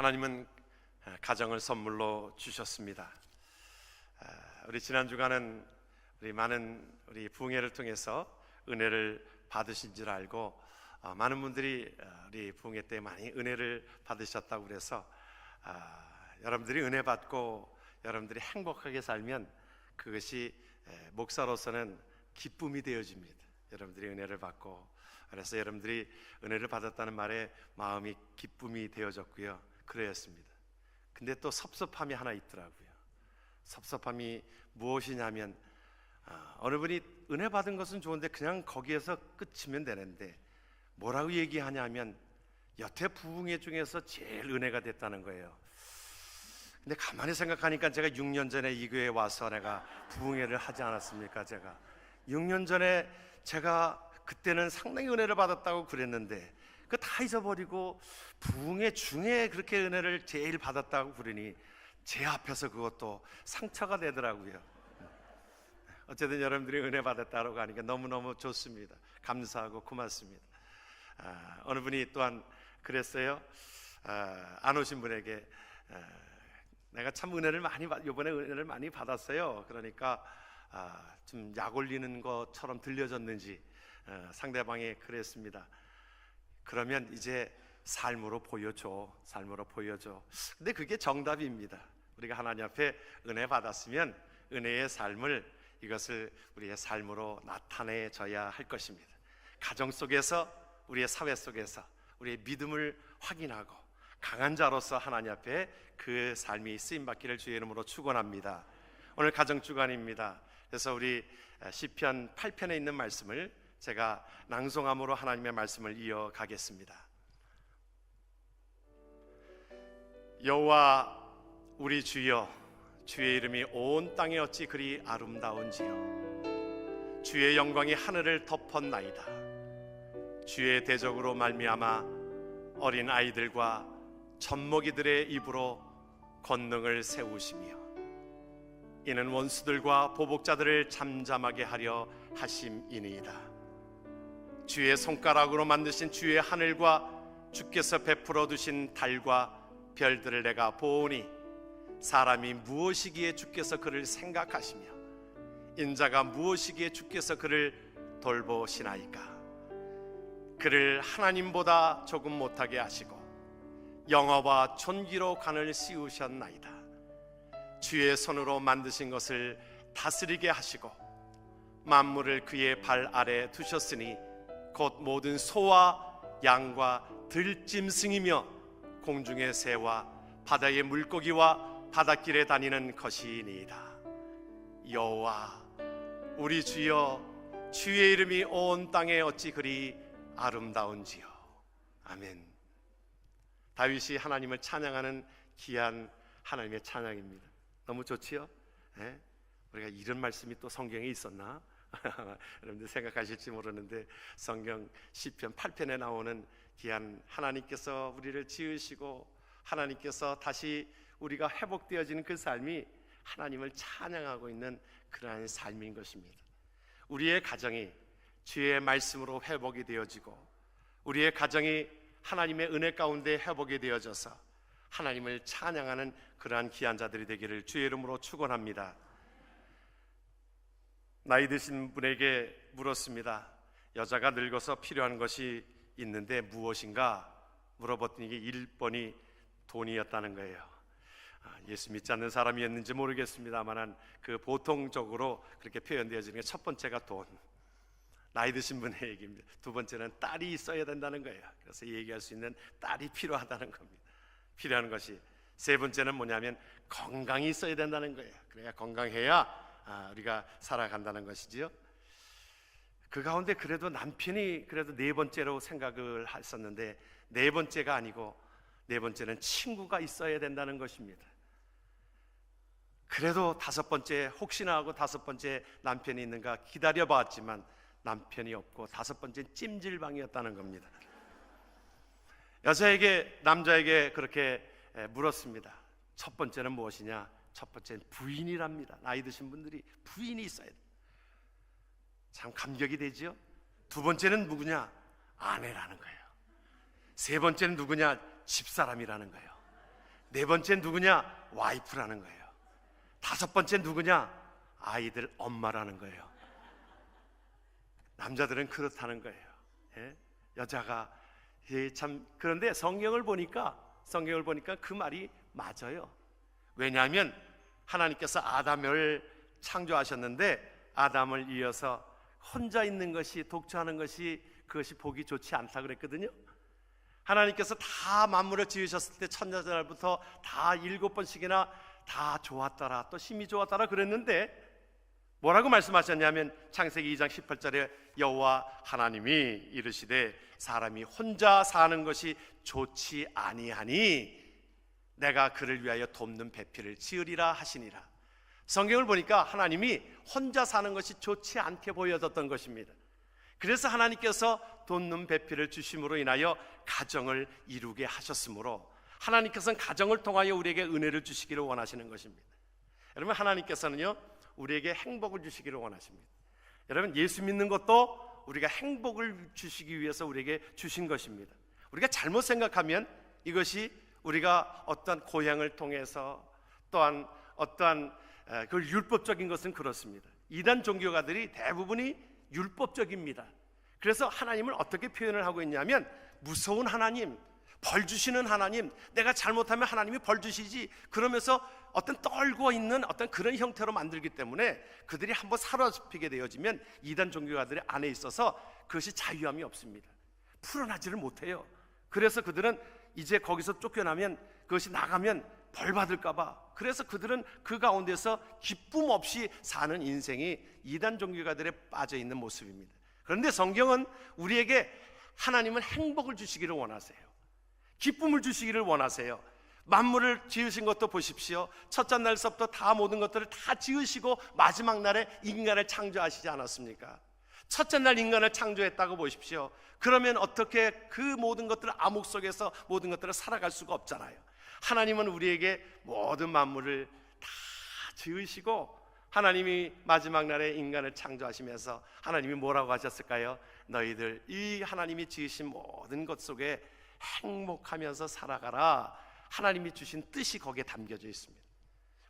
하나님은 가정을 선물로 주셨습니다. 우리 지난 주간은 우리 부흥회를 통해서 은혜를 받으신 줄 알고 많은 분들이 우리 부흥회 때 많이 은혜를 받으셨다고 그래서 여러분들이 은혜 받고 여러분들이 행복하게 살면 그것이 목사로서는 기쁨이 되어집니다. 여러분들이 은혜를 받고, 그래서 여러분들이 은혜를 받았다는 말에 마음이 기쁨이 되어졌고요. 그러했습니다. 근데 또 섭섭함이 하나 있더라고요. 섭섭함이 무엇이냐면 어느 분이 은혜 받은 것은 좋은데 그냥 거기에서 끝이면 되는데 뭐라고 얘기하냐면 여태 부흥회 중에서 제일 은혜가 됐다는 거예요. 근데 가만히 생각하니까 제가 6년 전에 이 교회에 와서 내가 부흥회를 하지 않았습니까? 제가 6년 전에 제가 그때는 상당히 은혜를 받았다고 그랬는데 그 다 잊어버리고 부흥회 중에 그렇게 은혜를 제일 받았다고 그러니 제 앞에서 그것도 상처가 되더라고요. 어쨌든 여러분들이 은혜 받았다고 하니까 너무너무 좋습니다. 감사하고 고맙습니다. 어느 분이 또한 그랬어요. 안 오신 분에게 내가 참 이번에 은혜를 많이 받았어요. 그러니까 좀 약 올리는 것처럼 들려졌는지 상대방이 그랬습니다. 그러면 이제 삶으로 보여줘. 근데 그게 정답입니다. 우리가 하나님 앞에 은혜 받았으면 은혜의 삶을, 이것을 우리의 삶으로 나타내줘야 할 것입니다. 가정 속에서, 우리의 사회 속에서 우리의 믿음을 확인하고 강한 자로서 하나님 앞에 그 삶이 쓰임받기를 주의 이름으로 축원합니다. 오늘 가정주간입니다. 그래서 우리 시편 8편에 있는 말씀을 제가 낭송함으로 하나님의 말씀을 이어가겠습니다. 여호와 우리 주여, 주의 이름이 온 땅에 어찌 그리 아름다운지요. 주의 영광이 하늘을 덮었나이다. 주의 대적으로 말미암아 어린 아이들과 젖먹이들의 입으로 권능을 세우시며 이는 원수들과 보복자들을 잠잠하게 하려 하심이니이다. 주의 손가락으로 만드신 주의 하늘과 주께서 베풀어 두신 달과 별들을 내가 보오니 사람이 무엇이기에 주께서 그를 생각하시며 인자가 무엇이기에 주께서 그를 돌보시나이까. 그를 하나님보다 조금 못하게 하시고 영화와 존귀로 간을 씌우셨나이다. 주의 손으로 만드신 것을 다스리게 하시고 만물을 그의 발 아래 두셨으니 곧 모든 소와 양과 들짐승이며 공중의 새와 바다의 물고기와 바닷길에 다니는 것이니이다. 여호와 우리 주여, 주의 이름이 온 땅에 어찌 그리 아름다운지요. 아멘. 다윗이 하나님을 찬양하는 귀한 하나님의 찬양입니다. 너무 좋지요? 네? 우리가 이런 말씀이 또 성경에 있었나? 여러분들 생각하실지 모르는데 성경 시편 8편에 나오는 귀한 하나님께서 우리를 지으시고 하나님께서 다시 우리가 회복되어지는 그 삶이 하나님을 찬양하고 있는 그러한 삶인 것입니다. 우리의 가정이 주의 말씀으로 회복이 되어지고 우리의 가정이 하나님의 은혜 가운데 회복이 되어져서 하나님을 찬양하는 그러한 귀한 자들이 되기를 주의 이름으로 축원합니다. 나이 드신 분에게 물었습니다. 여자가 늙어서 필요한 것이 있는데 무엇인가 물어봤더니 1번이 돈이었다는 거예요. 예수 믿지 않는 사람이었는지 모르겠습니다만 그 보통적으로 그렇게 표현되어지는 게 첫 번째가 돈, 나이 드신 분의 얘기입니다. 두 번째는 딸이 있어야 된다는 거예요. 그래서 얘기할 수 있는 딸이 필요하다는 겁니다. 필요한 것이 세 번째는 뭐냐면 건강이 있어야 된다는 거예요. 그래야 건강해야 우리가 살아간다는 것이지요. 그 가운데 그래도 남편이 그래도 네 번째로 생각을 했었는데 네 번째가 아니고 네 번째는 친구가 있어야 된다는 것입니다. 그래도 다섯 번째 혹시나 하고 다섯 번째 남편이 있는가 기다려봤지만 남편이 없고 다섯 번째 찜질방이었다는 겁니다. 여자에게 남자에게 그렇게 물었습니다. 첫 번째는 무엇이냐? 첫 번째는 부인이랍니다. 나이 드신 분들이 부인이 있어야 돼요. 참 감격이 되죠. 두 번째는 누구냐? 아내라는 거예요. 세 번째는 누구냐? 집사람이라는 거예요. 네 번째 누구냐? 와이프라는 거예요. 다섯 번째 누구냐? 아이들 엄마라는 거예요. 남자들은 그렇다는 거예요. 예? 여자가 참, 그런데 성경을 보니까 그 말이 맞아요. 왜냐하면 하나님께서 아담을 창조하셨는데 아담을 이어서 혼자 있는 것이, 독처하는 것이, 그것이 보기 좋지 않다 그랬거든요. 하나님께서 다 만물을 지으셨을 때 첫날부터 다 7번씩이나 다 좋았더라, 또 힘이 좋았더라 그랬는데 뭐라고 말씀하셨냐면 창세기 2장 18절에 여호와 하나님이 이르시되 사람이 혼자 사는 것이 좋지 아니하니 내가 그를 위하여 돕는 배필을 지으리라 하시니라. 성경을 보니까 하나님이 혼자 사는 것이 좋지 않게 보여졌던 것입니다. 그래서 하나님께서 돕는 배필을 주심으로 인하여 가정을 이루게 하셨으므로 하나님께서는 가정을 통하여 우리에게 은혜를 주시기를 원하시는 것입니다. 여러분, 하나님께서는요 우리에게 행복을 주시기를 원하십니다. 여러분, 예수 믿는 것도 우리가 행복을 주시기 위해서 우리에게 주신 것입니다. 우리가 잘못 생각하면 이것이 우리가 어떤 고향을 통해서 또한 어떠한 그 율법적인 것은 그렇습니다. 이단 종교가들이 대부분이 율법적입니다. 그래서 하나님을 어떻게 표현을 하고 있냐면 무서운 하나님, 벌 주시는 하나님, 내가 잘못하면 하나님이 벌 주시지, 그러면서 어떤 떨고 있는 어떤 그런 형태로 만들기 때문에 그들이 한번 사로잡히게 되어지면 이단 종교가들의 안에 있어서 그것이 자유함이 없습니다. 풀어나지를 못해요. 그래서 그들은 이제 거기서 쫓겨나면, 그것이 나가면 벌 받을까 봐, 그래서 그들은 그 가운데서 기쁨 없이 사는 인생이 이단 종교가들에 빠져 있는 모습입니다. 그런데 성경은 우리에게 하나님은 행복을 주시기를 원하세요. 기쁨을 주시기를 원하세요. 만물을 지으신 것도 보십시오. 첫째 날서부터 다 모든 것들을 다 지으시고 마지막 날에 인간을 창조하시지 않았습니까? 첫째 날 인간을 창조했다고 보십시오. 그러면 어떻게 그 모든 것들을 암흑 속에서 모든 것들을 살아갈 수가 없잖아요. 하나님은 우리에게 모든 만물을 다 지으시고 하나님이 마지막 날에 인간을 창조하시면서 하나님이 뭐라고 하셨을까요? 너희들 이 하나님이 지으신 모든 것 속에 행복하면서 살아가라. 하나님이 주신 뜻이 거기에 담겨져 있습니다.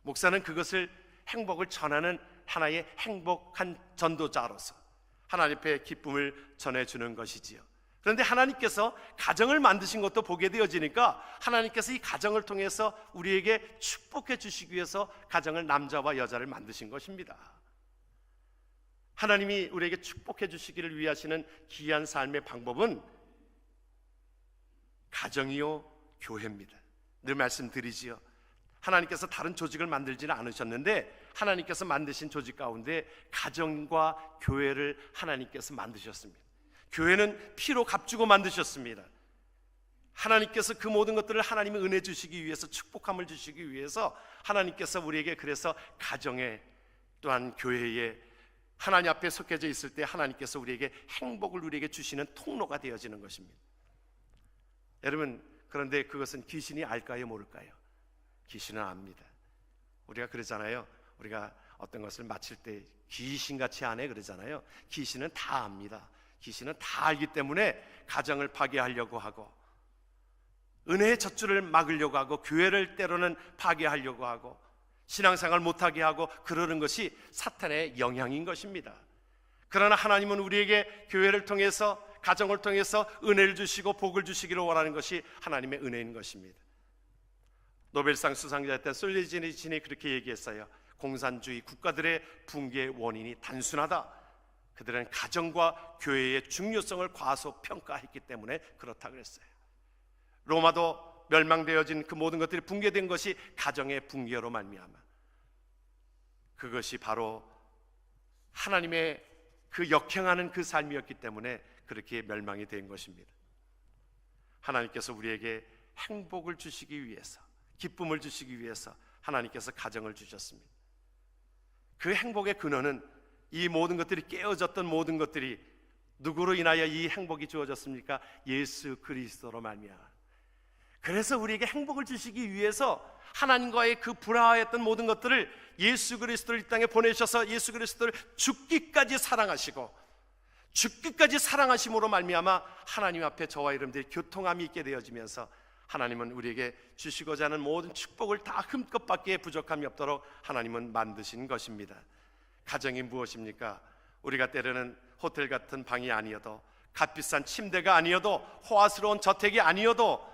목사는 그것을, 행복을 전하는 하나의 행복한 전도자로서 하나님 앞에 기쁨을 전해주는 것이지요. 그런데 하나님께서 가정을 만드신 것도 보게 되어지니까 하나님께서 이 가정을 통해서 우리에게 축복해 주시기 위해서 가정을, 남자와 여자를 만드신 것입니다. 하나님이 우리에게 축복해 주시기를 위하시는 귀한 삶의 방법은 가정이요 교회입니다. 늘 말씀드리지요. 하나님께서 다른 조직을 만들지는 않으셨는데 하나님께서 만드신 조직 가운데 가정과 교회를 하나님께서 만드셨습니다. 교회는 피로 값주고 만드셨습니다. 하나님께서 그 모든 것들을 하나님이 은혜 주시기 위해서, 축복함을 주시기 위해서 하나님께서 우리에게, 그래서 가정에 또한 교회에 하나님 앞에 속해져 있을 때 하나님께서 우리에게 행복을 우리에게 주시는 통로가 되어지는 것입니다. 여러분, 그런데 그것은 귀신이 알까요, 모를까요? 귀신은 압니다. 우리가 그러잖아요. 우리가 어떤 것을 마칠 때 귀신같이 안 해 그러잖아요. 귀신은 다 압니다. 귀신은 다 알기 때문에 가정을 파괴하려고 하고, 은혜의 젖줄을 막으려고 하고, 교회를 때로는 파괴하려고 하고, 신앙생활 못하게 하고, 그러는 것이 사탄의 영향인 것입니다. 그러나 하나님은 우리에게 교회를 통해서, 가정을 통해서 은혜를 주시고 복을 주시기를 원하는 것이 하나님의 은혜인 것입니다. 노벨상 수상자였던 솔제니친이 그렇게 얘기했어요. 공산주의 국가들의 붕괴의 원인이 단순하다. 그들은 가정과 교회의 중요성을 과소평가했기 때문에 그렇다 그랬어요. 로마도 멸망되어진 그 모든 것들이 붕괴된 것이 가정의 붕괴로 말미암아, 그것이 바로 하나님의 그 역행하는 그 삶이었기 때문에 그렇게 멸망이 된 것입니다. 하나님께서 우리에게 행복을 주시기 위해서, 기쁨을 주시기 위해서 하나님께서 가정을 주셨습니다. 그 행복의 근원은, 이 모든 것들이 깨어졌던 모든 것들이 누구로 인하여 이 행복이 주어졌습니까? 예수 그리스도로 말미암아. 그래서 우리에게 행복을 주시기 위해서 하나님과의 그 불화했던 모든 것들을 예수 그리스도를 이 땅에 보내셔서 예수 그리스도를 죽기까지 사랑하시고, 죽기까지 사랑하심으로 말미암아 하나님 앞에 저와 여러분들이 교통함이 있게 되어지면서 하나님은 우리에게 주시고자 하는 모든 축복을 다 흠껏 받기에 부족함이 없도록 하나님은 만드신 것입니다. 가정이 무엇입니까? 우리가 때로는 호텔 같은 방이 아니어도, 값비싼 침대가 아니어도, 호화스러운 저택이 아니어도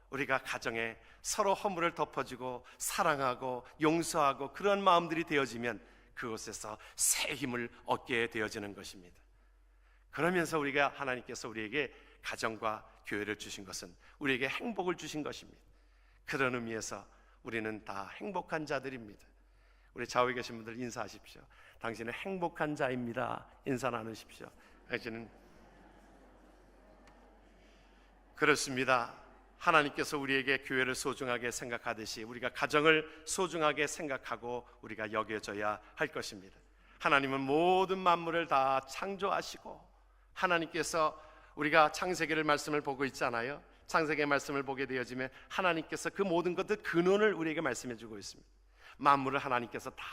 우리가 가정에 서로 허물을 덮어주고 사랑하고 용서하고 그런 마음들이 되어지면 그곳에서 새 힘을 얻게 되어지는 것입니다. 그러면서 우리가, 하나님께서 우리에게 가정과 교회를 주신 것은 우리에게 행복을 주신 것입니다. 그런 의미에서 우리는 다 행복한 자들입니다. 우리 좌우에 계신 분들 인사하십시오. 당신은 행복한 자입니다. 인사 나누십시오. 당신은 그렇습니다. 하나님께서 우리에게 교회를 소중하게 생각하듯이 우리가 가정을 소중하게 생각하고 우리가 여겨져야 할 것입니다. 하나님은 모든 만물을 다 창조하시고, 하나님께서, 우리가 창세기를 말씀을 보고 있잖아요. 창세기 말씀을 보게 되어지면 하나님께서 그 모든 것들 근원을 우리에게 말씀해 주고 있습니다. 만물을 하나님께서 다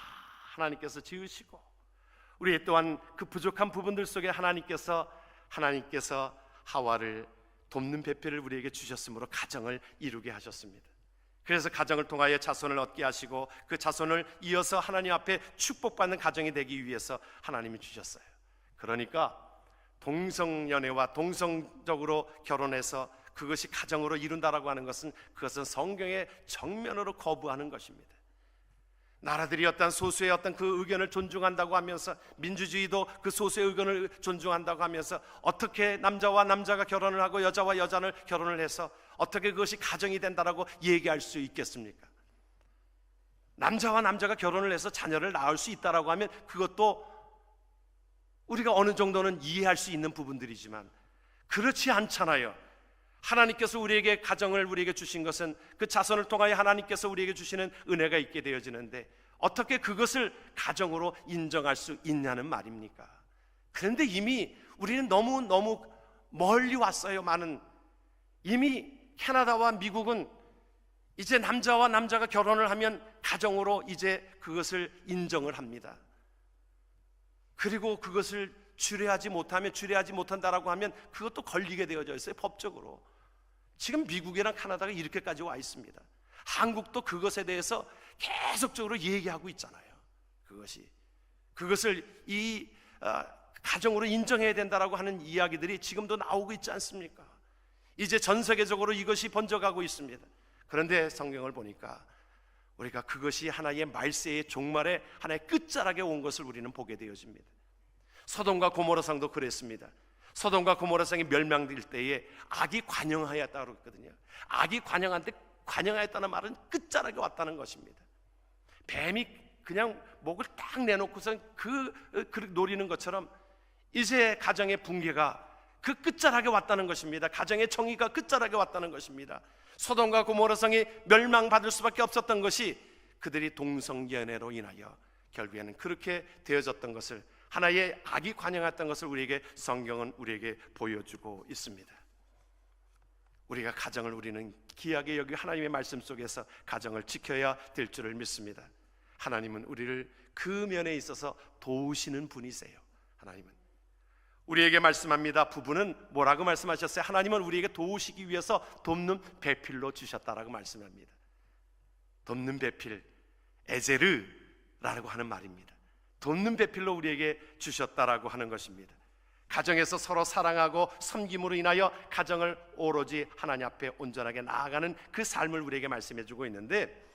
하나님께서 지으시고, 우리 또한 그 부족한 부분들 속에 하나님께서 하와를 돕는 배필을 우리에게 주셨으므로 가정을 이루게 하셨습니다. 그래서 가정을 통하여 자손을 얻게 하시고 그 자손을 이어서 하나님 앞에 축복받는 가정이 되기 위해서 하나님이 주셨어요. 그러니까 동성연애와 동성적으로 결혼해서 그것이 가정으로 이룬다라고 하는 것은, 그것은 성경의 정면으로 거부하는 것입니다. 나라들이 어떤 소수의 어떤 그 의견을 존중한다고 하면서, 민주주의도 그 소수의 의견을 존중한다고 하면서 어떻게 남자와 남자가 결혼을 하고 여자와 여자를 결혼을 해서 어떻게 그것이 가정이 된다라고 얘기할 수 있겠습니까? 남자와 남자가 결혼을 해서 자녀를 낳을 수 있다라고 하면 그것도 우리가 어느 정도는 이해할 수 있는 부분들이지만 그렇지 않잖아요. 하나님께서 우리에게 가정을 우리에게 주신 것은 그 자손을 통하여 하나님께서 우리에게 주시는 은혜가 있게 되어지는데 어떻게 그것을 가정으로 인정할 수 있냐는 말입니까? 그런데 이미 우리는 너무 멀리 왔어요. 이미 캐나다와 미국은 이제 남자와 남자가 결혼을 하면 가정으로 이제 그것을 인정을 합니다. 그리고 그것을 주례하지 못한다라고 하면 그것도 걸리게 되어져 있어요, 법적으로. 지금 미국이랑 카나다가 이렇게까지 와 있습니다. 한국도 그것에 대해서 계속적으로 얘기하고 있잖아요. 그것을 가정으로 인정해야 된다라고 하는 이야기들이 지금도 나오고 있지 않습니까? 이제 전 세계적으로 이것이 번져가고 있습니다. 그런데 성경을 보니까 우리가 그것이 하나의 말세의 종말의 하나의 끝자락에 온 것을 우리는 보게 되어집니다. 소돔과 고모라성도 그랬습니다. 소돔과 고모라성이 멸망될 때에 악이 관영하였다고 했거든요. 악이 관영하였다는 말은 끝자락에 왔다는 것입니다. 뱀이 그냥 목을 딱 내놓고서 그 노리는 것처럼 이제 가정의 붕괴가 그 끝자락에 왔다는 것입니다. 가정의 정의가 끝자락에 왔다는 것입니다. 소돔과 고모라성이 멸망받을 수밖에 없었던 것이 그들이 동성연애로 인하여 결국에는 그렇게 되어졌던 것을, 하나의 악이 관영했던 것을 성경은 우리에게 보여주고 있습니다. 우리가 가정을 우리는 귀하게 여기 하나님의 말씀 속에서 가정을 지켜야 될 줄을 믿습니다. 하나님은 우리를 그 면에 있어서 도우시는 분이세요. 하나님은 우리에게 말씀합니다. 부부는 뭐라고 말씀하셨어요? 하나님은 우리에게 도우시기 위해서 돕는 배필로 주셨다라고 말씀합니다. 돕는 배필, 에제르라고 하는 말입니다. 돕는 배필로 우리에게 주셨다라고 하는 것입니다. 가정에서 서로 사랑하고 섬김으로 인하여 가정을 오로지 하나님 앞에 온전하게 나아가는 그 삶을 우리에게 말씀해 주고 있는데,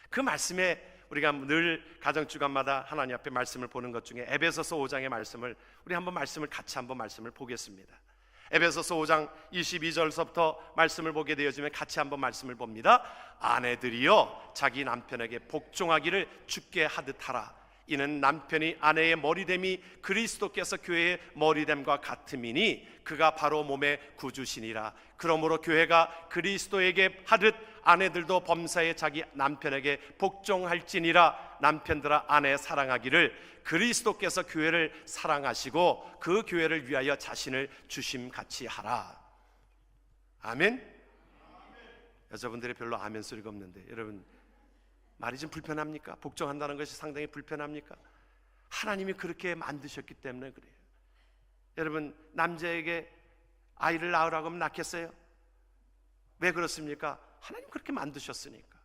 그 말씀에 우리가 늘 가정주간마다 하나님 앞에 말씀을 보는 것 중에 에베소서 5장의 말씀을 우리 같이 한번 말씀을 보겠습니다. 에베소서 5장 22절서부터 말씀을 보게 되어지면 같이 한번 말씀을 봅니다. 아내들이여 자기 남편에게 복종하기를 주께 하듯 하라. 이는 남편이 아내의 머리됨이 그리스도께서 교회의 머리됨과 같음이니 그가 바로 몸의 구주시니라. 그러므로 교회가 그리스도에게 하듯 아내들도 범사에 자기 남편에게 복종할지니라. 남편들아 아내 사랑하기를 그리스도께서 교회를 사랑하시고 그 교회를 위하여 자신을 주심같이 하라. 아멘. 여자분들이 별로 아멘 소리가 없는데 여러분 말이 좀 불편합니까? 복종한다는 것이 상당히 불편합니까? 하나님이 그렇게 만드셨기 때문에 그래요. 여러분 남자에게 아이를 낳으라고 하면 낳겠어요? 왜 그렇습니까? 하나님 그렇게 만드셨으니까.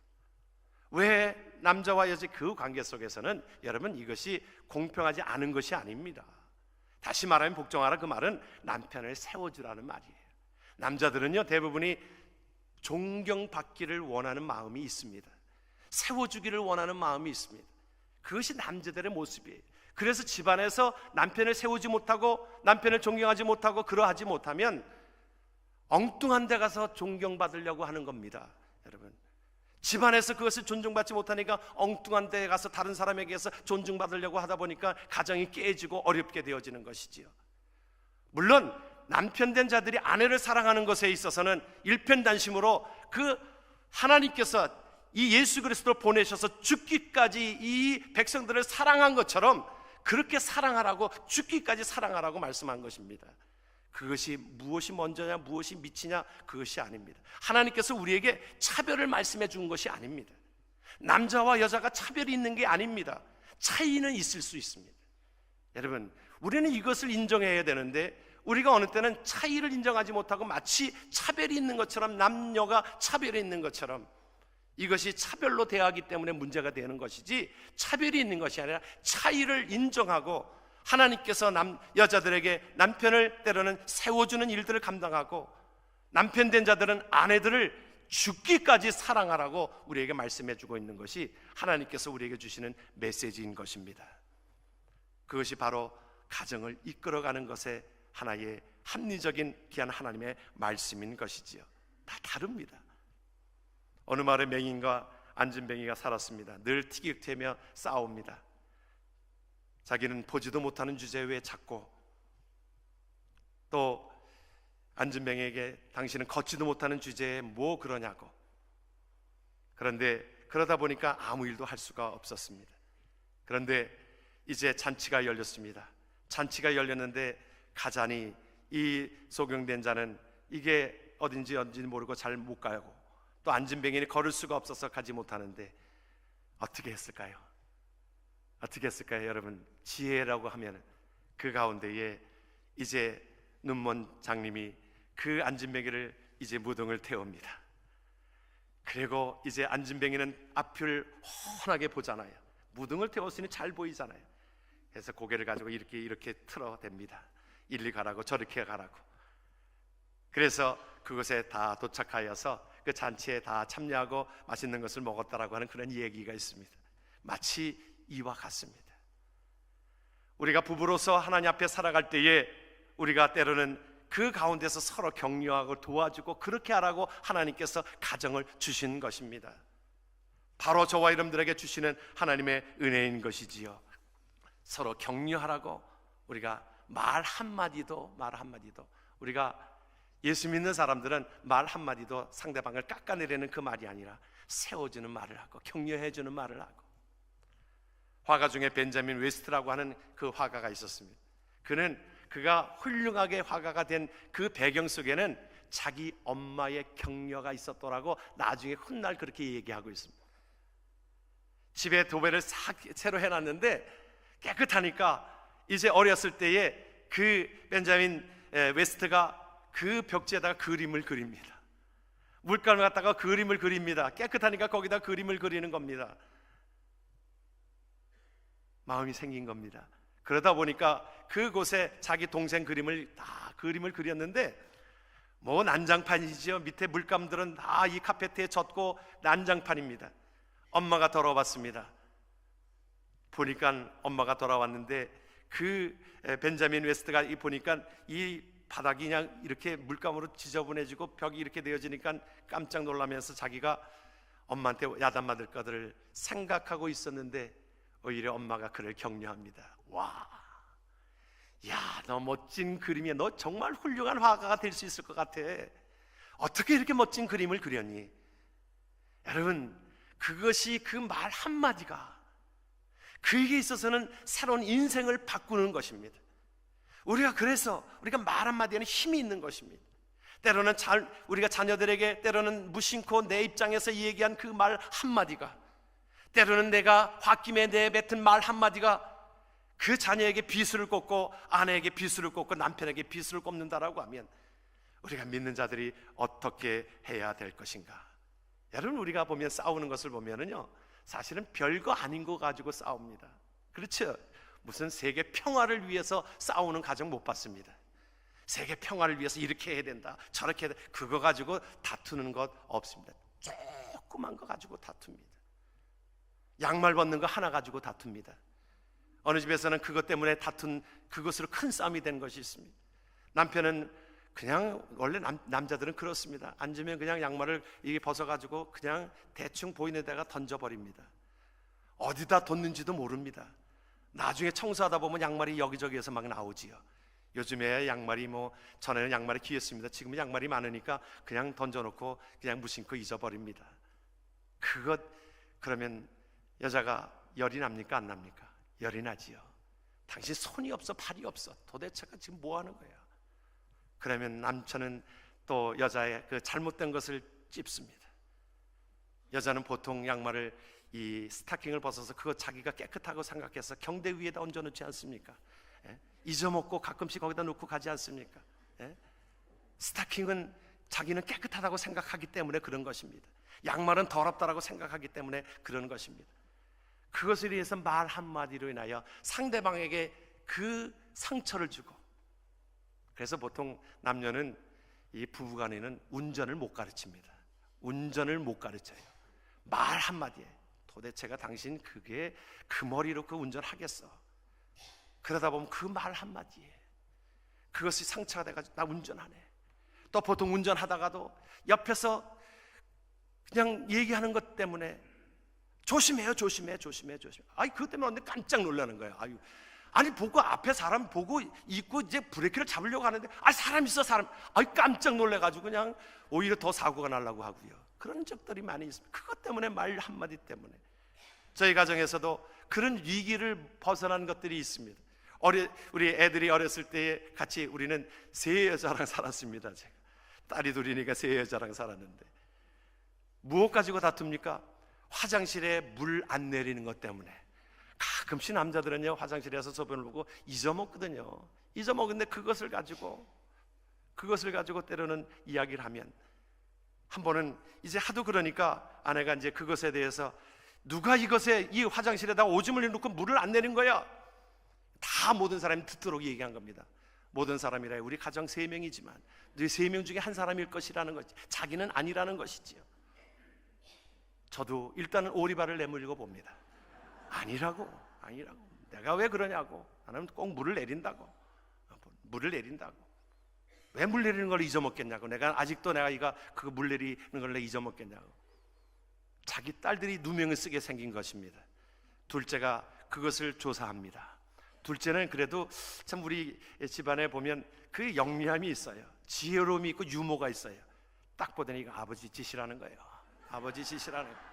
왜 남자와 여자 그 관계 속에서는 여러분 이것이 공평하지 않은 것이 아닙니다. 다시 말하면 복종하라, 그 말은 남편을 세워주라는 말이에요. 남자들은요 대부분이 존경받기를 원하는 마음이 있습니다. 세워주기를 원하는 마음이 있습니다. 그것이 남자들의 모습이에요. 그래서 집안에서 남편을 세우지 못하고 남편을 존경하지 못하고 그러하지 못하면 엉뚱한 데 가서 존경받으려고 하는 겁니다. 여러분, 집안에서 그것을 존중받지 못하니까 엉뚱한 데 가서 다른 사람에게서 존중받으려고 하다 보니까 가정이 깨지고 어렵게 되어지는 것이지요. 물론 남편 된 자들이 아내를 사랑하는 것에 있어서는 일편단심으로 그 하나님께서 이 예수 그리스도를 보내셔서 죽기까지 이 백성들을 사랑한 것처럼 그렇게 사랑하라고, 죽기까지 사랑하라고 말씀한 것입니다. 그것이 무엇이 먼저냐, 무엇이 미치냐, 그것이 아닙니다. 하나님께서 우리에게 차별을 말씀해 준 것이 아닙니다. 남자와 여자가 차별이 있는 게 아닙니다. 차이는 있을 수 있습니다. 여러분, 우리는 이것을 인정해야 되는데 우리가 어느 때는 차이를 인정하지 못하고 마치 차별이 있는 것처럼, 남녀가 차별이 있는 것처럼, 이것이 차별로 대하기 때문에 문제가 되는 것이지 차별이 있는 것이 아니라 차이를 인정하고 하나님께서 여자들에게 남편을 때로는 세워주는 일들을 감당하고 남편 된 자들은 아내들을 죽기까지 사랑하라고 우리에게 말씀해주고 있는 것이 하나님께서 우리에게 주시는 메시지인 것입니다. 그것이 바로 가정을 이끌어가는 것의 하나의 합리적인 귀한 하나님의 말씀인 것이지요. 다 다릅니다. 어느 마을에 맹인과 안진뱅이가 살았습니다. 늘 티격태며 싸웁니다. 자기는 보지도 못하는 주제에 왜 자꾸, 또 안진뱅이에게 당신은 걷지도 못하는 주제에 뭐 그러냐고. 그런데 그러다 보니까 아무 일도 할 수가 없었습니다. 그런데 이제 잔치가 열렸습니다. 잔치가 열렸는데 가자니 이 소경된 자는 이게 어딘지 모르고 잘 못 가고, 또 안진뱅이는 걸을 수가 없어서 가지 못하는데 어떻게 했을까요? 어떻게 했을까요? 여러분, 지혜라고 하면 그 가운데에 이제 눈먼 장님이 그 안진뱅이를 이제 무등을 태웁니다. 그리고 이제 안진뱅이는 앞을 훤하게 보잖아요. 무등을 태웠으니 잘 보이잖아요. 그래서 고개를 가지고 이렇게 틀어댑니다. 이리 가라고 저렇게 가라고. 그래서 그곳에 다 도착하여서 그 잔치에 다 참여하고 맛있는 것을 먹었다라고 하는 그런 얘기가 있습니다. 마치 이와 같습니다. 우리가 부부로서 하나님 앞에 살아갈 때에 우리가 때로는 그 가운데서 서로 격려하고 도와주고 그렇게 하라고 하나님께서 가정을 주신 것입니다. 바로 저와 여러분들에게 주시는 하나님의 은혜인 것이지요. 서로 격려하라고 우리가 말 한마디도 우리가 예수 믿는 사람들은 말 한마디도 상대방을 깎아내리는 그 말이 아니라 세워주는 말을 하고 격려해주는 말을 하고. 화가 중에 벤자민 웨스트라고 하는 그 화가가 있었습니다. 그가 훌륭하게 화가가 된 그 배경 속에는 자기 엄마의 격려가 있었더라고 나중에 훗날 그렇게 얘기하고 있습니다. 집에 도배를 새로 해놨는데 깨끗하니까 이제 어렸을 때에 그 벤자민 웨스트가 그 벽지에다가 그림을 그립니다. 물감을 갖다가 그림을 그립니다. 깨끗하니까 거기다 그림을 그리는 겁니다. 마음이 생긴 겁니다. 그러다 보니까 그곳에 자기 동생 그림을 그렸는데 뭐 난장판이지요. 밑에 물감들은 다 이 카페트에 젖고 난장판입니다. 엄마가 돌아왔습니다. 보니까 엄마가 돌아왔는데 그 벤자민 웨스트가 보니까 이 바닥이 그냥 이렇게 물감으로 지저분해지고 벽이 이렇게 되어지니까 깜짝 놀라면서 자기가 엄마한테 야단 맞을 거를 생각하고 있었는데 오히려 엄마가 그를 격려합니다. 와, 야, 너 멋진 그림이야. 너 정말 훌륭한 화가가 될 수 있을 것 같아. 어떻게 이렇게 멋진 그림을 그렸니? 여러분, 그것이 그 말 한마디가 그에게 있어서는 새로운 인생을 바꾸는 것입니다. 그래서 우리가 말 한마디에는 힘이 있는 것입니다. 때로는 우리가 자녀들에게 때로는 무심코 내 입장에서 얘기한 그 말 한마디가, 때로는 내가 홧김에 내뱉은 말 한마디가 그 자녀에게 비수를 꽂고 아내에게 비수를 꽂고 남편에게 비수를 꽂는다라고 하면 우리가 믿는 자들이 어떻게 해야 될 것인가? 여러분, 우리가 보면 싸우는 것을 보면은요, 사실은 별거 아닌 거 가지고 싸웁니다. 그렇죠? 무슨 세계 평화를 위해서 싸우는 가정 못 봤습니다. 세계 평화를 위해서 이렇게 해야 된다, 저렇게 해야 된다, 그거 가지고 다투는 것 없습니다. 조그만 거 가지고 다툽니다. 양말 벗는 거 하나 가지고 다툽니다. 어느 집에서는 그것 때문에 다툰 그것으로 큰 싸움이 된 것이 있습니다. 남편은 그냥, 원래 남자들은 그렇습니다. 앉으면 그냥 양말을 이게 벗어가지고 그냥 대충 보이는 데가 던져버립니다. 어디다 뒀는지도 모릅니다. 나중에 청소하다 보면 양말이 여기저기에서 막 나오지요. 요즘에 양말이 전에는 양말이 귀했습니다. 지금은 양말이 많으니까 그냥 던져놓고 그냥 무심코 잊어버립니다. 그러면 여자가 열이 납니까, 안 납니까? 열이 나지요. 당신 손이 없어, 팔이 없어, 도대체가 지금 뭐 하는 거야? 그러면 남편은 또 여자의 그 잘못된 것을 찝습니다. 여자는 보통 양말을, 이 스타킹을 벗어서 그거 자기가 깨끗하고 생각해서 경대 위에다 얹어놓지 않습니까? 잊어먹고 가끔씩 거기다 놓고 가지 않습니까? 스타킹은 자기는 깨끗하다고 생각하기 때문에 그런 것입니다. 양말은 더럽다라고 생각하기 때문에 그런 것입니다. 그것을 위해서 말 한마디로 인하여 상대방에게 그 상처를 주고, 그래서 보통 남녀는, 이 부부간에는 운전을 못 가르칩니다. 운전을 못 가르쳐요. 말 한마디에 도대체가 당신 그게 그 머리로 그 운전하겠어? 그러다 보면 그 말 한마디에 그것이 상처가 돼가지고 나 운전하네. 또 보통 운전하다가도 옆에서 그냥 얘기하는 것 때문에 조심해요, 조심해. 아니, 그것 때문에 언제 깜짝 놀라는 거예요. 아니 보고 앞에 사람 보고 있고 이제 브레이크를 잡으려고 하는데, 사람 있어, 사람. 깜짝 놀래가지고 그냥 오히려 더 사고가 나려고 하고요. 그런 적들이 많이 있습니다. 그것 때문에, 말 한마디 때문에. 저희 가정에서도 그런 위기를 벗어난 것들이 있습니다. 우리 애들이 어렸을 때 같이 우리는 세 여자랑 살았습니다. 제가 딸이 둘이니까 세 여자랑 살았는데, 무엇 가지고 다툽니까? 화장실에 물 안 내리는 것 때문에. 가끔씩 남자들은요, 화장실에서 소변을 보고 잊어먹거든요. 잊어먹는데 그것을 가지고 때로는 이야기를 하면, 한 번은 이제 하도 그러니까 아내가 이제 그것에 대해서, 누가 이 화장실에다 오줌을 놓고 물을 안 내린 거야? 다 모든 사람이 듣도록 얘기한 겁니다. 모든 사람이라, 우리 가정 3명이지만 너희 3명 중에 한 사람일 것이라는 거지, 자기는 아니라는 것이지요. 저도 일단은 오리발을 내밀고 봅니다. 아니라고. 내가 왜 그러냐고. 나는 꼭 물을 내린다고. 왜 물 내리는 걸 잊어먹겠냐고. 내가 아직도 그거 물 내리는 걸 잊어먹겠냐고. 자기 딸들이 누명을 쓰게 생긴 것입니다. 둘째가 그것을 조사합니다. 둘째는 그래도 참 우리 집안에 보면 그 영리함이 있어요. 지혜로움이 있고 유머가 있어요. 딱 보더니 이거 아버지 짓이라는 거예요. 아버지 짓이라는 거예요.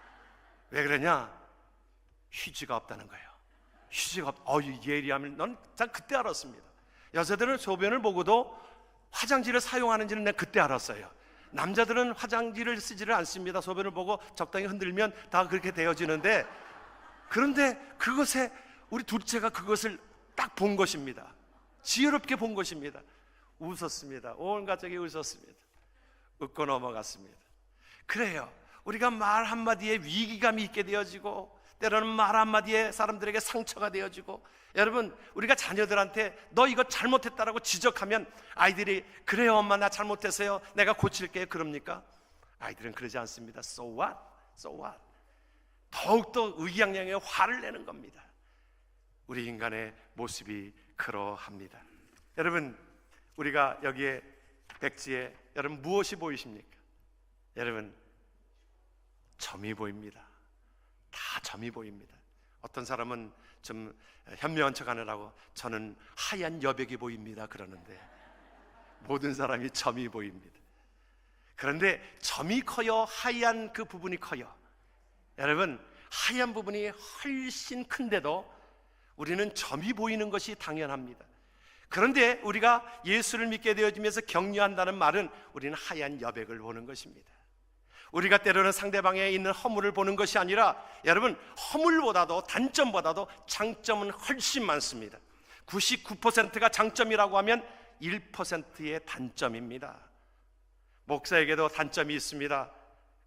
왜 그러냐? 휴지가 없다는 거예요. 휴지가 예리하면, 넌 그때 알았습니다. 여자들은 소변을 보고도 화장지를 사용하는지는 내가 그때 알았어요. 남자들은 화장지를 쓰지를 않습니다. 소변을 보고 적당히 흔들면 다 그렇게 되어지는데, 그런데 그것에 우리 둘째가 그것을 딱 본 것입니다. 지혜롭게 본 것입니다. 웃었습니다. 온 가족이 웃었습니다. 웃고 넘어갔습니다. 그래요. 우리가 말 한마디에 위기감이 있게 되어지고, 때로는 말 한마디에 사람들에게 상처가 되어지고, 여러분, 우리가 자녀들한테 너 이거 잘못했다라고 지적하면 아이들이, 그래요 엄마 나 잘못했어요, 내가 고칠게요, 그럽니까? 아이들은 그러지 않습니다. So what? 더욱더 의기양양하게 화를 내는 겁니다. 우리 인간의 모습이 그러합니다. 여러분, 우리가 여기에 백지에 여러분 무엇이 보이십니까? 여러분, 점이 보입니다. 다 점이 보입니다. 어떤 사람은 좀 현명한 척하느라고 저는 하얀 여백이 보입니다 그러는데, 모든 사람이 점이 보입니다. 그런데 점이 커요, 하얀 그 부분이 커요? 여러분, 하얀 부분이 훨씬 큰데도 우리는 점이 보이는 것이 당연합니다. 그런데 우리가 예수를 믿게 되어지면서 격려한다는 말은 우리는 하얀 여백을 보는 것입니다. 우리가 때로는 상대방에 있는 허물을 보는 것이 아니라, 여러분, 허물보다도 단점보다도 장점은 훨씬 많습니다. 99%가 장점이라고 하면 1%의 단점입니다. 목사에게도 단점이 있습니다.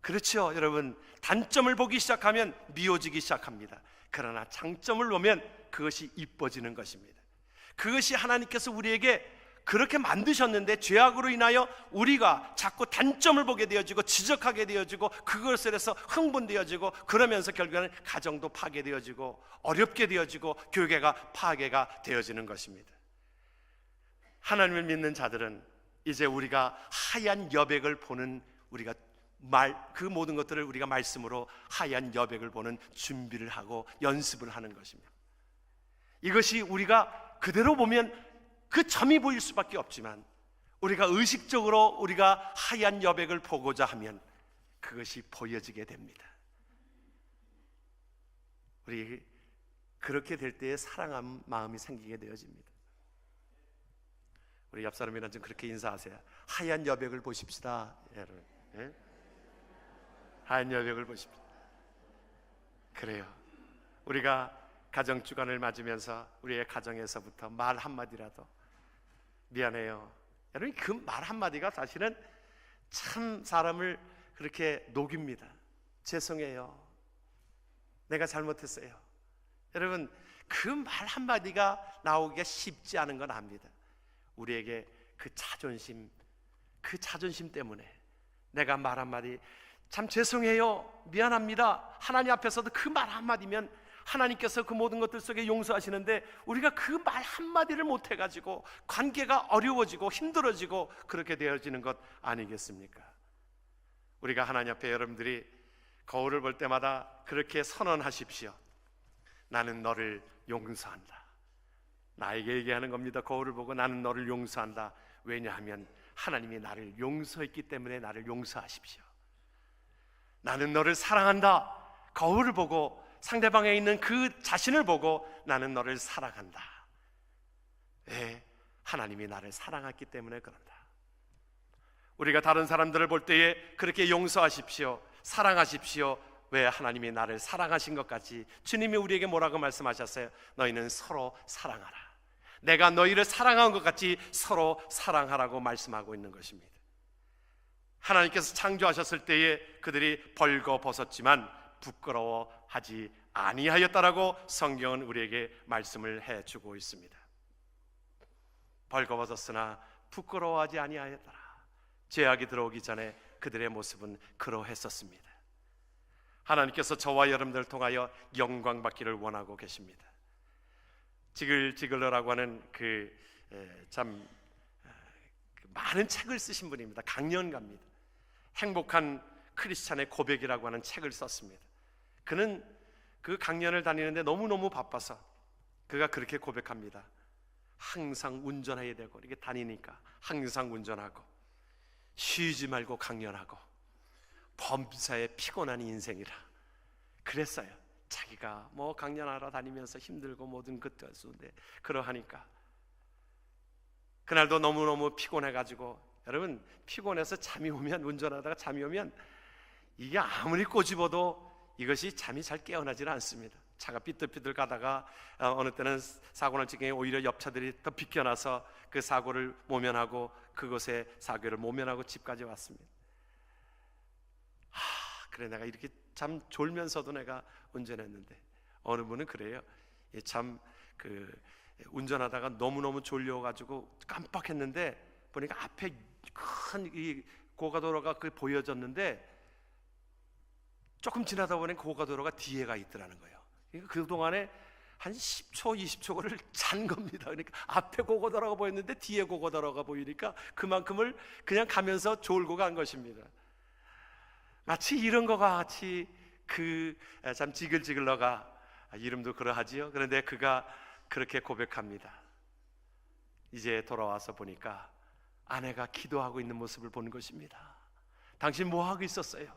그렇죠, 여러분. 단점을 보기 시작하면 미워지기 시작합니다. 그러나 장점을 보면 그것이 이뻐지는 것입니다. 그것이 하나님께서 우리에게 그렇게 만드셨는데 죄악으로 인하여 우리가 자꾸 단점을 보게 되어지고 지적하게 되어지고 그것을 해서 흥분되어지고 그러면서 결국에는 가정도 파괴되어지고 어렵게 되어지고 교회가 파괴가 되어지는 것입니다. 하나님을 믿는 자들은 이제 우리가 하얀 여백을 보는 우리가 그 모든 것들을 우리가 말씀으로 하얀 여백을 보는 준비를 하고 연습을 하는 것입니다. 이것이 우리가 그대로 보면 그 점이 보일 수밖에 없지만 우리가 의식적으로 우리가 하얀 여백을 보고자 하면 그것이 보여지게 됩니다. 우리 그렇게 될 때에 사랑하는 마음이 생기게 되어집니다. 우리 옆 사람이랑 좀 그렇게 인사하세요. 하얀 여백을 보십시다, 여러분. 예? 하얀 여백을 보십시다. 그래요. 우리가 가정 주간을 맞으면서 우리의 가정에서부터 말 한마디라도 미안해요. 여러분, 그 말 한마디가 사실은 참 사람을 그렇게 녹입니다. 죄송해요. 내가 잘못했어요. 여러분, 그 말 한마디가 나오기가 쉽지 않은 건 압니다. 우리에게 그 자존심 때문에 내가 말 한마디 참 죄송해요, 미안합니다, 하나님 앞에서도 그 말 한마디면 하나님께서 그 모든 것들 속에 용서하시는데 우리가 그 말 한마디를 못해가지고 관계가 어려워지고 힘들어지고 그렇게 되어지는 것 아니겠습니까? 우리가 하나님 앞에 여러분들이 거울을 볼 때마다 그렇게 선언하십시오. 나는 너를 용서한다. 나에게 얘기하는 겁니다. 거울을 보고 나는 너를 용서한다. 왜냐하면 하나님이 나를 용서했기 때문에 나를 용서하십시오. 나는 너를 사랑한다. 거울을 보고 상대방에 있는 그 자신을 보고 나는 너를 사랑한다. 왜? 하나님이 나를 사랑했기 때문에 그런다. 우리가 다른 사람들을 볼 때에 그렇게 용서하십시오, 사랑하십시오. 왜? 하나님이 나를 사랑하신 것 같이 주님이 우리에게 뭐라고 말씀하셨어요? 너희는 서로 사랑하라. 내가 너희를 사랑한 것 같이 서로 사랑하라고 말씀하고 있는 것입니다. 하나님께서 창조하셨을 때에 그들이 벌거벗었지만 부끄러워하지 아니하였다라고 성경은 우리에게 말씀을 해주고 있습니다. 벌거벗었으나 부끄러워하지 아니하였더라. 죄악이 들어오기 전에 그들의 모습은 그러했었습니다. 하나님께서 저와 여러분들을 통하여 영광 받기를 원하고 계십니다. 지글지글러라고 하는 참 많은 책을 쓰신 분입니다. 강연가입니다. 행복한 크리스찬의 고백이라고 하는 책을 썼습니다. 그는 그 강연을 다니는데 너무너무 바빠서 그가 그렇게 고백합니다. 항상 운전해야 되고 이렇게 다니니까 항상 운전하고 쉬지 말고 강연하고 범사에 피곤한 인생이라 그랬어요. 자기가 뭐 강연하러 다니면서 힘들고 모든 것도 했는데 그러하니까 그날도 너무너무 피곤해가지고, 여러분 피곤해서 잠이 오면, 운전하다가 잠이 오면 이게 아무리 꼬집어도 이것이 잠이 잘 깨어나지는 않습니다. 차가 삐뚤삐뚤 가다가 어느 때는 사고 날 적에 오히려 옆차들이 더 비껴나서 그 사고를 모면하고 그곳에 사고를 모면하고 집까지 왔습니다. 그래 내가 이렇게 참 졸면서도 내가 운전했는데, 어느 분은 그래요. 참 운전하다가 너무너무 졸려가지고 깜빡했는데 보니까 앞에 큰 이 고가도로가 보여졌는데 조금 지나다 보니 고가도로가 뒤에가 있더라는 거예요. 그동안에 한 10초, 20초를 잔 겁니다. 그러니까 앞에 고가도로가 보였는데 뒤에 고가도로가 보이니까 그만큼을 그냥 가면서 졸고 간 것입니다. 마치 이런 것 같이 참 지글지글러가, 이름도 그러하지요. 그런데 그가 그렇게 고백합니다. 이제 돌아와서 보니까 아내가 기도하고 있는 모습을 본 것입니다. 당신 뭐 하고 있었어요?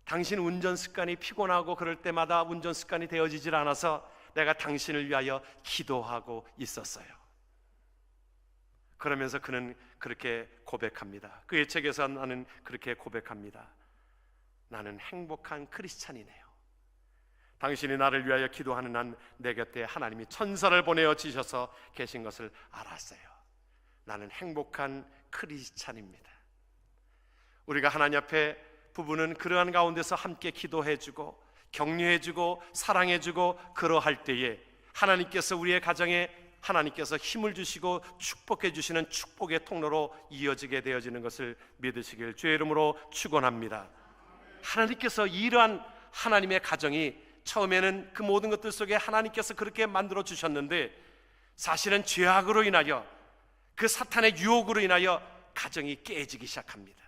당신 운전 습관이 피곤하고 그럴 때마다 운전 습관이 되어지질 않아서 내가 당신을 위하여 기도하고 있었어요. 그러면서 그는 그렇게 고백합니다. 그의 책에서 나는 그렇게 고백합니다. 나는 행복한 크리스찬이네요. 당신이 나를 위하여 기도하는 한 내 곁에 하나님이 천사를 보내어 주셔서 계신 것을 알았어요. 나는 행복한 크리스찬입니다. 우리가 하나님 앞에 부부는 그러한 가운데서 함께 기도해주고 격려해주고 사랑해주고 그러할 때에 하나님께서 우리의 가정에 하나님께서 힘을 주시고 축복해 주시는 축복의 통로로 이어지게 되어지는 것을 믿으시길 주의 이름으로 축원합니다. 하나님께서 이러한 하나님의 가정이 처음에는 그 모든 것들 속에 하나님께서 그렇게 만들어 주셨는데 사실은 죄악으로 인하여 그 사탄의 유혹으로 인하여 가정이 깨지기 시작합니다.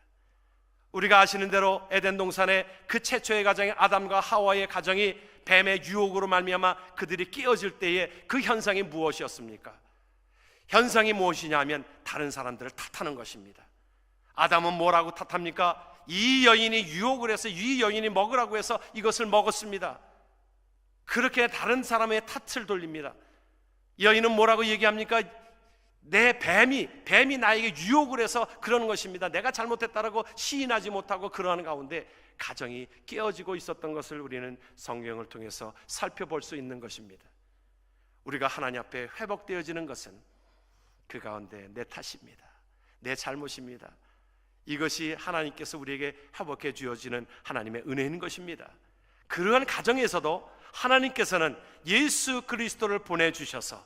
우리가 아시는 대로 에덴 동산의 그 최초의 가정의 아담과 하와의 가정이 뱀의 유혹으로 말미암아 그들이 깨어질 때에 그 현상이 무엇이었습니까? 현상이 무엇이냐 하면 다른 사람들을 탓하는 것입니다. 아담은 뭐라고 탓합니까? 이 여인이 유혹을 해서 이 여인이 먹으라고 해서 이것을 먹었습니다. 그렇게 다른 사람의 탓을 돌립니다. 여인은 뭐라고 얘기합니까? 내 뱀이 나에게 유혹을 해서 그러는 것입니다. 내가 잘못했다라고 시인하지 못하고 그러는 가운데 가정이 깨어지고 있었던 것을 우리는 성경을 통해서 살펴볼 수 있는 것입니다. 우리가 하나님 앞에 회복되어지는 것은 그 가운데 내 탓입니다. 내 잘못입니다. 이것이 하나님께서 우리에게 회복해 주어지는 하나님의 은혜인 것입니다. 그러한 가정에서도 하나님께서는 예수 그리스도를 보내주셔서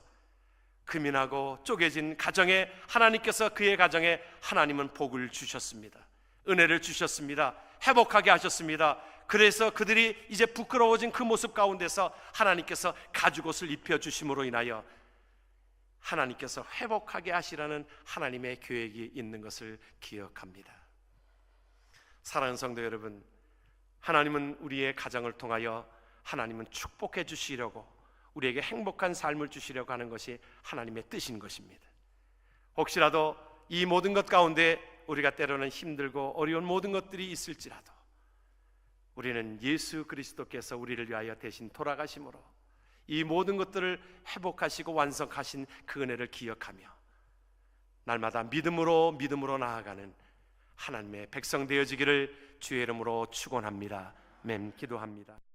금인하고 쪼개진 가정에 하나님께서 그의 가정에 하나님은 복을 주셨습니다. 은혜를 주셨습니다. 회복하게 하셨습니다. 그래서 그들이 이제 부끄러워진 그 모습 가운데서 하나님께서 가죽옷을 입혀주심으로 인하여 하나님께서 회복하게 하시라는 하나님의 계획이 있는 것을 기억합니다. 사랑하는 성도 여러분, 하나님은 우리의 가정을 통하여 하나님은 축복해 주시려고 우리에게 행복한 삶을 주시려고 하는 것이 하나님의 뜻인 것입니다. 혹시라도 이 모든 것 가운데 우리가 때로는 힘들고 어려운 모든 것들이 있을지라도 우리는 예수 그리스도께서 우리를 위하여 대신 돌아가심으로 이 모든 것들을 회복하시고 완성하신 그 은혜를 기억하며 날마다 믿음으로 나아가는 하나님의 백성 되어지기를 주의 이름으로 축원합니다. 아멘. 기도합니다.